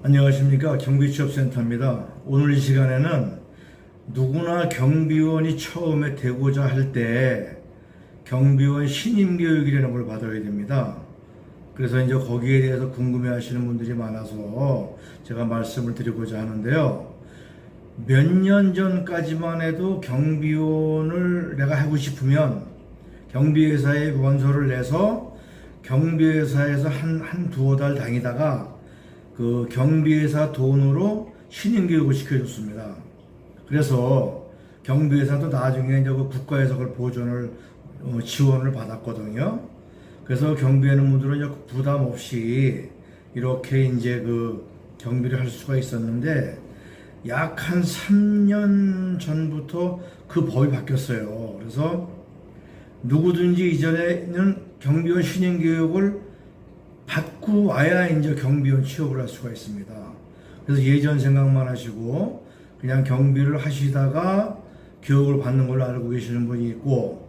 안녕하십니까. 경비취업센터입니다. 오늘 이 시간에는 누구나 경비원이 처음에 되고자 할 때 경비원 신임교육이라는 걸 받아야 됩니다. 그래서 이제 거기에 대해서 궁금해 하시는 분들이 많아서 제가 말씀을 드리고자 하는데요. 몇 년 전까지만 해도 경비원을 내가 하고 싶으면 경비회사에 원서를 내서 경비회사에서 한 두어 달 다니다가 그 경비회사 돈으로 신임교육을 시켜줬습니다. 그래서 경비회사도 나중에 이제 그 국가에서 그걸 지원을 받았거든요. 그래서 경비하는 분들은 이제 부담 없이 이렇게 이제 그 경비를 할 수가 있었는데 약 한 3년 전부터 그 법이 바뀌었어요. 그래서 누구든지 이전에는 경비원 신임교육을 받고 와야 이제 경비원 취업을 할 수가 있습니다. 그래서 예전 생각만 하시고 그냥 경비를 하시다가 교육을 받는 걸로 알고 계시는 분이 있고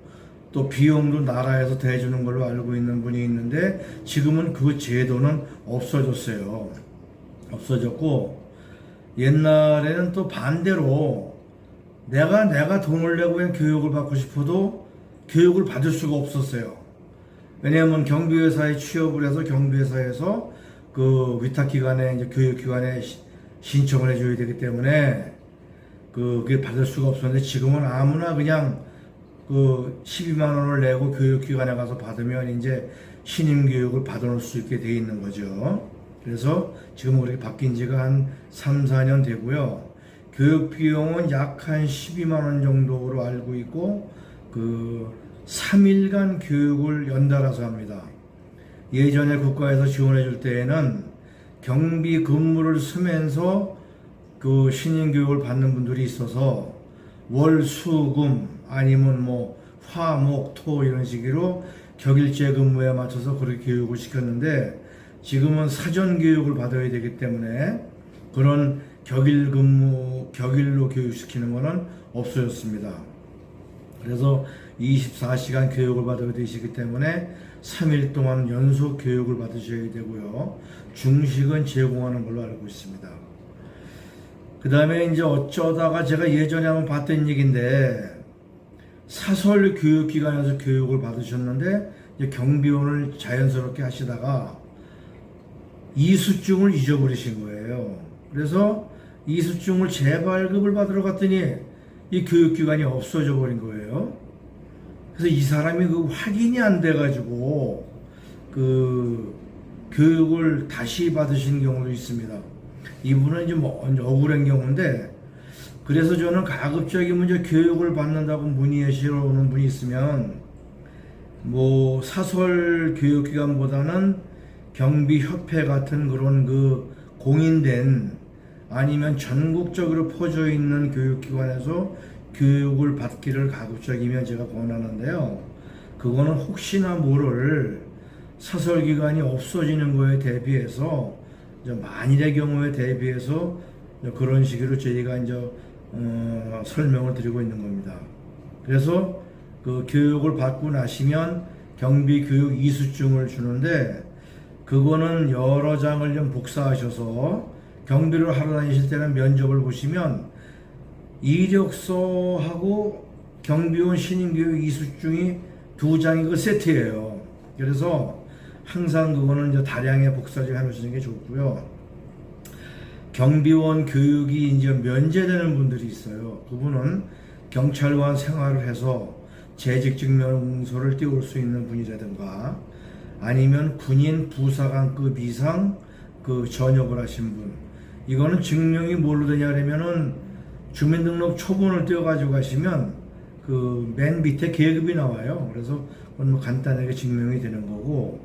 또 비용도 나라에서 대주는 걸로 알고 있는 분이 있는데 지금은 그 제도는 없어졌어요. 없어졌고 옛날에는 또 반대로 내가 돈을 내고 그냥 교육을 받고 싶어도 교육을 받을 수가 없었어요. 왜냐하면 경비회사에 취업을 해서 경비회사에서 그 위탁기관에 이제 교육기관에 신청을 해줘야 되기 때문에 그게 받을 수가 없었는데 지금은 아무나 그냥 그 12만 원을 내고 교육기관에 가서 받으면 이제 신임교육을 받아놓을 수 있게 돼 있는 거죠. 그래서 지금 그렇게 바뀐 지가 한 3, 4년 되고요. 교육 비용은 약 한 12만 원 정도로 알고 있고 그 3일간 교육을 연달아서 합니다. 예전에 국가에서 지원해 줄 때에는 경비 근무를 쓰면서 그 신임 교육을 받는 분들이 있어서 월, 수, 금 아니면 뭐 화, 목, 토 이런 식으로 격일제 근무에 맞춰서 그렇게 교육을 시켰는데 지금은 사전 교육을 받아야 되기 때문에 그런 격일 근무, 격일로 교육시키는 거는 없어졌습니다. 그래서 24시간 교육을 받아야 되시기 때문에 3일 동안 연속 교육을 받으셔야 되고요. 중식은 제공하는 걸로 알고 있습니다. 그 다음에 이제 어쩌다가 제가 예전에 한번 봤던 얘기인데 사설 교육기관에서 교육을 받으셨는데 이제 경비원을 자연스럽게 하시다가 이수증을 잊어버리신 거예요. 그래서 이수증을 재발급을 받으러 갔더니 이 교육기관이 없어져 버린 거예요. 그래서 이 사람이 그 확인이 안 돼가지고 그 교육을 다시 받으신 경우도 있습니다. 이분은 이제 뭐 억울한 경우인데 그래서 저는 가급적이면 이제 교육을 받는다고 문의하시러 오는 분이 있으면 뭐 사설 교육기관보다는 경비협회 같은 그런 그 공인된 아니면 전국적으로 퍼져 있는 교육기관에서 교육을 받기를 가급적이면 제가 권하는데요. 그거는 혹시나 모를 사설기관이 없어지는 거에 대비해서 만일의 경우에 대비해서 그런 식으로 저희가 이제 설명을 드리고 있는 겁니다. 그래서 그 교육을 받고 나시면 경비교육 이수증을 주는데 그거는 여러 장을 좀 복사하셔서 경비를 하러 다니실 때는 면접을 보시면 이력서하고 경비원 신임교육 이수증이 2장이 그 세트예요. 그래서 항상 그거는 이제 다량의 복사를 해놓으시는 게 좋고요. 경비원 교육이 이제 면제되는 분들이 있어요. 그분은 경찰관 생활을 해서 재직 증명서를 띄울 수 있는 분이라든가 아니면 군인 부사관급 이상 그 전역을 하신 분. 이거는 증명이 뭘로 되냐 그러면은 주민등록 초본을 떼어가지고 가시면 그 맨 밑에 계급이 나와요. 그래서 그건 뭐 간단하게 증명이 되는 거고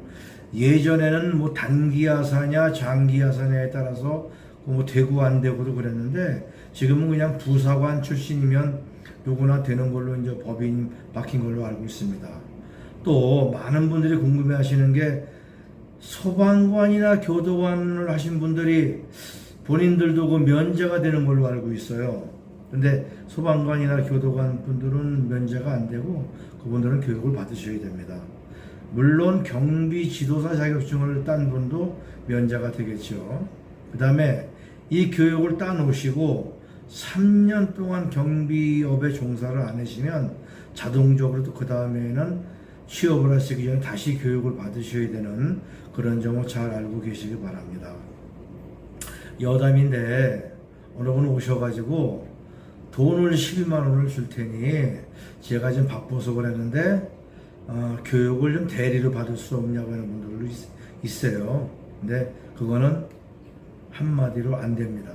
예전에는 뭐 단기하사냐 장기하사냐에 따라서 뭐 되고 안 되고도 그랬는데 지금은 그냥 부사관 출신이면 누구나 되는 걸로 이제 법이 바뀐 걸로 알고 있습니다. 또 많은 분들이 궁금해 하시는 게 소방관이나 교도관을 하신 분들이 본인들도 그 면제가 되는 걸로 알고 있어요. 근데 소방관이나 교도관 분들은 면제가 안 되고 그분들은 교육을 받으셔야 됩니다. 물론 경비 지도사 자격증을 딴 분도 면제가 되겠죠. 그 다음에 이 교육을 따놓으시고 3년 동안 경비업에 종사를 안 하시면 자동적으로 또 그 다음에는 취업을 하시기 전에 다시 교육을 받으셔야 되는 그런 점을 잘 알고 계시기 바랍니다. 여담인데 어느 분 오셔가지고 돈을 12만 원을 줄 테니 제가 지금 바빠서 그랬는데 교육을 좀 대리로 받을 수 없냐고 하는 분들도 있어요. 근데 그거는 한마디로 안 됩니다.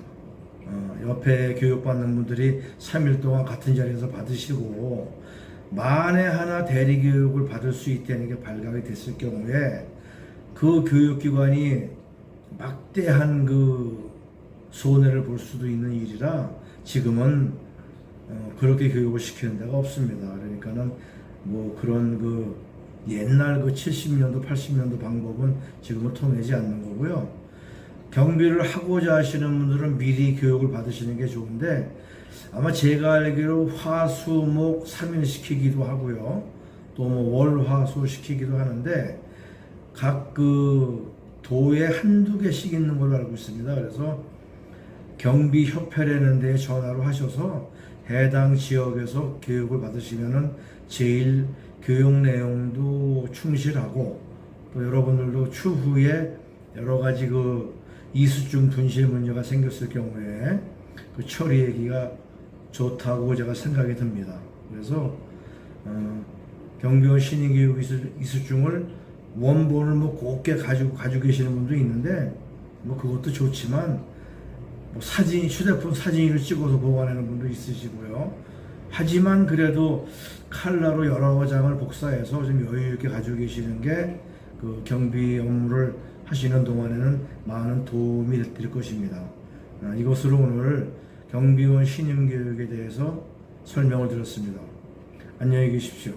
옆에 교육받는 분들이 3일 동안 같은 자리에서 받으시고 만에 하나 대리 교육을 받을 수 있다는 게 발각이 됐을 경우에 그 교육기관이 막대한 그 손해를 볼 수도 있는 일이라 지금은 그렇게 교육을 시키는 데가 없습니다. 그러니까는 뭐 그런 그 옛날 그 70년도 80년도 방법은 지금은 통하지 않는 거고요. 경비를 하고자 하시는 분들은 미리 교육을 받으시는 게 좋은데 아마 제가 알기로 화수목 3일 시키기도 하고요. 또 뭐 월화수 시키기도 하는데 각 그 도에 한두 개씩 있는 걸로 알고 있습니다. 그래서 경비협회라는 데에 전화를 하셔서 해당 지역에서 교육을 받으시면은 제일 교육 내용도 충실하고 또 여러분들도 추후에 여러 가지 그 이수증 분실 문제가 생겼을 경우에 그 처리하기가 좋다고 제가 생각이 듭니다. 그래서 경비원 신인교육 이수증을 원본을 뭐 곱게 가지고 계시는 분도 있는데 뭐 그것도 좋지만 뭐 휴대폰 사진을 찍어서 보관하는 분도 있으시고요. 하지만 그래도 칼라로 여러 장을 복사해서 좀 여유 있게 가지고 계시는 게 그 경비 업무를 하시는 동안에는 많은 도움이 될 것입니다. 이것으로 오늘 경비원 신임 교육에 대해서 설명을 드렸습니다. 안녕히 계십시오.